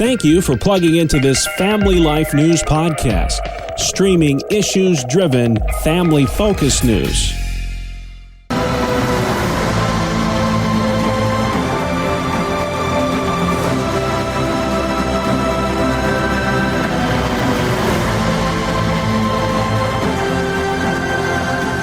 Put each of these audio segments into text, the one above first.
Thank you for plugging into this Family Life News podcast, streaming issues-driven, family-focused news.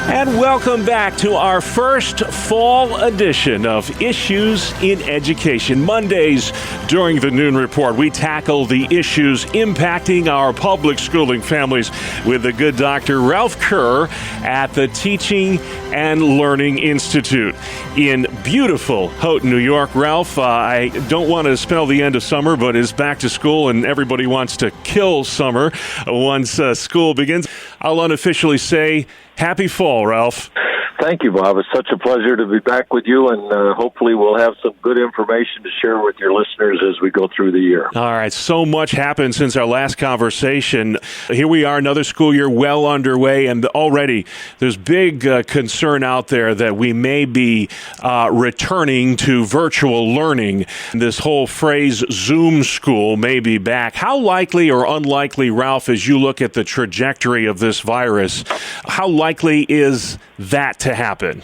And welcome back to our first fall edition of Issues in Education. Mondays during the Noon Report, we tackle the issues impacting our public schooling families with the good Dr. Ralph Kerr at the Teaching and Learning Institute in beautiful Houghton, New York. Ralph, I don't want to spell the end of summer, but it's back to school and everybody wants to kill summer once school begins. I'll unofficially say happy fall, Ralph. Thank you, Bob. It's such a pleasure to be back with you, and hopefully we'll have some good information to share with your listeners as we go through the year. All right. So much happened since our last conversation. Here we are, another school year well underway, and already there's big concern out there that we may be returning to virtual learning. This whole phrase, Zoom school, may be back. How likely or unlikely, Ralph, as you look at the trajectory of this virus, how likely is that to happen?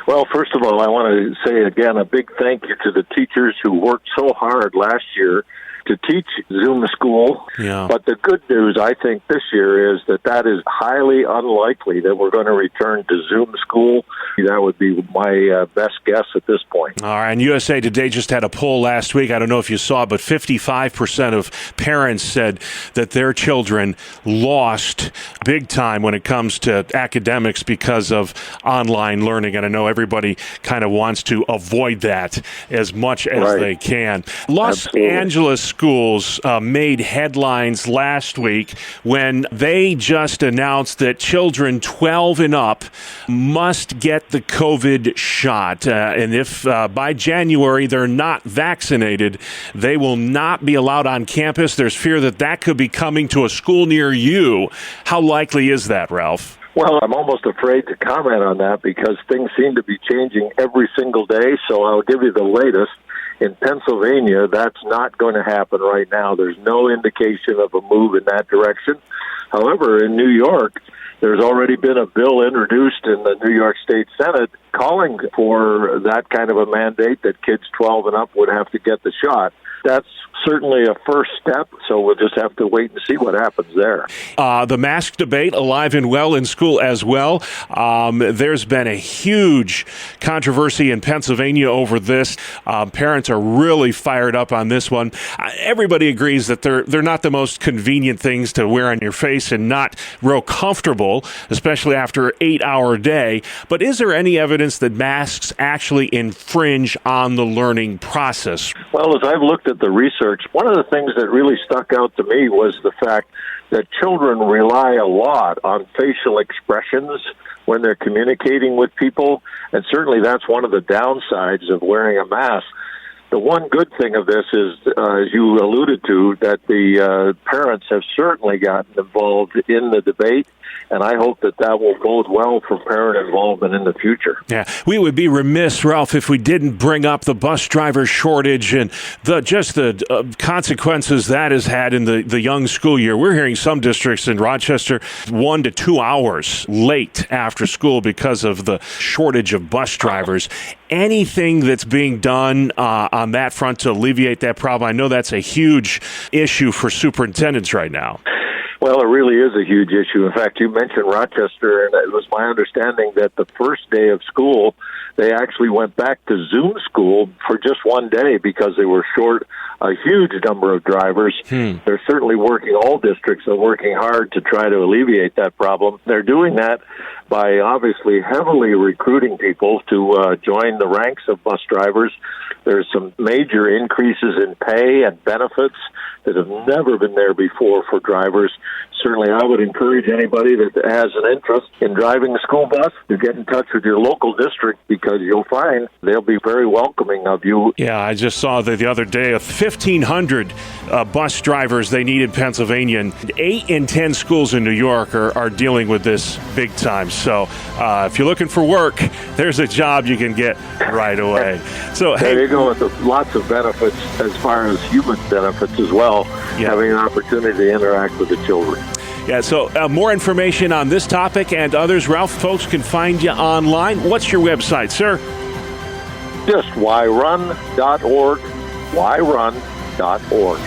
Well, first of all, I want to say again a big thank you to the teachers who worked so hard last year to teach Zoom school. Yeah. But the good news, I think, this year is that is highly unlikely that we're going to return to Zoom school. That would be my best guess at this point. All right, and USA Today just had a poll last week. I don't know if you saw, but 55% of parents said that their children lost big time when it comes to academics because of online learning. And I know everybody kind of wants to avoid that as much as they can. Los Angeles schools made headlines last week when they just announced that children 12 and up must get the COVID shot. And if by January they're not vaccinated, they will not be allowed on campus. There's fear that that could be coming to a school near you. How likely is that, Ralph? Well, I'm almost afraid to comment on that because things seem to be changing every single day, so I'll give you the latest. In Pennsylvania, that's not going to happen right now. There's no indication of a move in that direction. However, in New York, there's already been a bill introduced in the New York State Senate calling for that kind of a mandate that kids 12 and up would have to get the shot. That's certainly a first step, so we'll just have to wait and see what happens there. The mask debate alive and well in school as well. There's been a huge controversy in Pennsylvania over this. Parents are really fired up on this one. Everybody agrees that they're not the most convenient things to wear on your face and not real comfortable, especially after an 8-hour day. But is there any evidence that masks actually infringe on the learning process? Well, as I've looked at the research, one of the things that really stuck out to me was the fact that children rely a lot on facial expressions when they're communicating with people, and certainly that's one of the downsides of wearing a mask. The one good thing of this is, as you alluded to, that the parents have certainly gotten involved in the debate, and I hope that will bode well for parent involvement in the future. Yeah, we would be remiss, Ralph, if we didn't bring up the bus driver shortage and the consequences that has had in the young school year. We're hearing some districts in Rochester 1 to 2 hours late after school because of the shortage of bus drivers. Anything that's being done on that front to alleviate that problem? I know that's a huge issue for superintendents right now. Well, it really is a huge issue. In fact, you mentioned Rochester, and it was my understanding that the first day of school, they actually went back to Zoom school for just one day because they were short a huge number of drivers. They're certainly all districts are working hard to try to alleviate that problem. They're doing that by obviously heavily recruiting people to join the ranks of bus drivers. There's some major increases in pay and benefits that have never been there before for drivers. certainly I would encourage anybody that has an interest in driving a school bus to get in touch with your local district, because you'll find they'll be very welcoming of you. Yeah, I just saw that the other day of 1,500 bus drivers they need in Pennsylvania, and 8 in 10 schools in New York are dealing with this big time. So if you're looking for work, there's a job you can get right away. So there you go, with lots of benefits as far as human benefits as well, having an opportunity to interact with the children. Yeah, so more information on this topic and others, Ralph, folks can find you online. What's your website, sir? Just whyrun.org, whyrun.org.